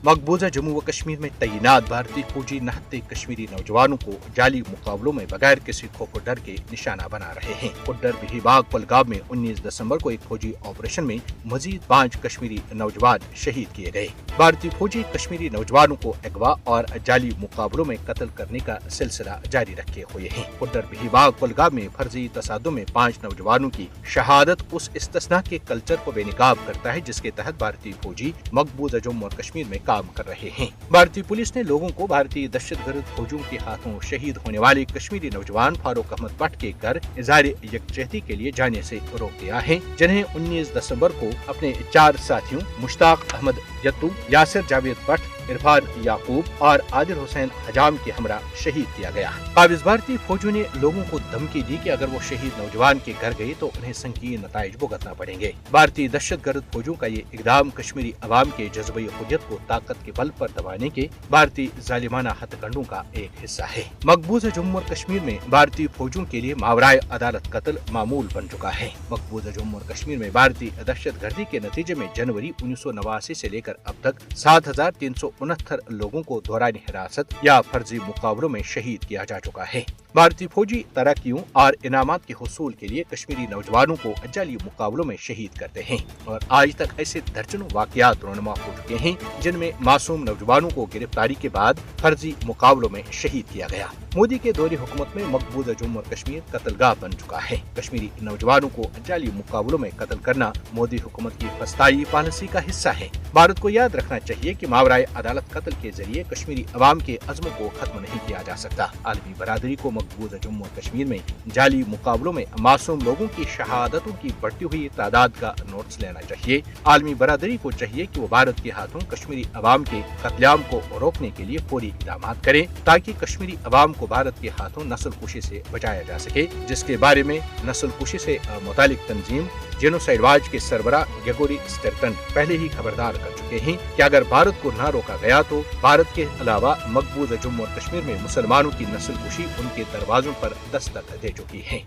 मकबूजा जम्मू व कश्मीर में तैनात भारतीय फौजी 69 कश्मीरी नौजवानों को जाली मुकाबलों में बगैर किसी खौफ व डर के निशाना बना रहे हैं। उड्डर बिहीबाग पलगाम में 19 दिसंबर को एक फौजी ऑपरेशन में मजीद 5 कश्मीरी नौजवान शहीद किए गए। भारतीय फौजी कश्मीरी नौजवानों को अगवा और जाली मुकाबलों में कत्ल करने का सिलसिला जारी रखे हुए हैं। उड्डर बिहीबाग पलगाम में फर्जी तसादुम में 5 नौजवानों की शहादत उस इस्तिस्ना के कल्चर को बेनकाब करता है जिसके तहत भारतीय फौजी मकबूजा जम्मू और कश्मीर में काम कर रहे हैं। भारतीय पुलिस ने लोगों को भारतीय दहशतगर्द फौजियों के हाथों शहीद होने वाले कश्मीरी नौजवान फारूक अहमद भट्ट के घर इज़हार यकजहती के लिए जाने से रोक दिया है, जिन्हें 19 दिसंबर को अपने 4 साथियों मुश्ताक अहमद यत्तू, यासिर जावेद भट्ट, इरफान याकूब और आदिल हुसैन हजाम के हमरा शहीद किया गया। काबिज भारतीय फौजियों ने लोगों को धमकी दी कि अगर वो शहीद नौजवान के घर गए तो उन्हें संगीन नताइज भुगतना पड़ेंगे। भारतीय दहशतगर्द फौजियों का ये इकदाम कश्मीरी अवाम के जज्बे हुर्रियत को ताकत के बल पर दबाने के भारतीय जालिमाना हथकंडों का एक हिस्सा है। मकबूजा जम्मू और कश्मीर में भारतीय फौजियों के लिए मावराए अदालत कत्ल मामूल बन चुका है। मकबूजा जम्मू और कश्मीर में भारतीय दहशतगर्दी के नतीजे में जनवरी 1989 से लेकर अब तक 7,369 लोगों को दौरानी हिरासत या फर्जी मुकाबलों में शहीद किया जा चुका है। भारतीय फौजी तरक्कियों और इनामात के हुसूल के लिए कश्मीरी नौजवानों को जाली मुकाबलों में शहीद करते हैं और आज तक ऐसे दर्जनों वाकयात रोनुमा हो चुके हैं जिनमें मासूम नौजवानों को गिरफ्तारी के बाद फर्जी मुकाबलों में शहीद किया गया। मोदी के दौरे हुकूमत में मकबूजा जम्मू और कश्मीर कत्लगाह बन चुका है। कश्मीरी नौजवानों को जाली मुकाबलों में कत्ल करना मोदी हुकूमत की फस्ताई पॉलिसी का हिस्सा है। भारत को याद रखना चाहिए कि मावराए अदालत कत्ल के जरिए कश्मीरी अवाम के अज़्म को खत्म नहीं किया जा सकता। आलमी बरादरी को मकबूजा जम्मू और कश्मीर में जाली मुकाबलों में मासूम लोगों की शहादतों की बढ़ती हुई तादाद का नोट्स लेना चाहिए। आलमी बरादरी को चाहिए कि वो भारत के हाथों कश्मीरी अवाम के कत्लेआम को रोकने के लिए फौरी इक़दाम करें ताकि कश्मीरी अवाम को भारत के हाथों नस्ल कुशी से बचाया जा सके, जिसके बारे में नस्ल कुशी से मुतालिक तंजीम जेनोसाइड वाच के सरबरा ग्रेगोरी स्टेल्टन पहले ही खबरदार कर चुके हैं कि अगर भारत को न रोका गया तो भारत के अलावा मकबूजा जम्मू और कश्मीर में मुसलमानों की नस्ल कुशी उनके दरवाजों पर दस्तक दे चुकी है।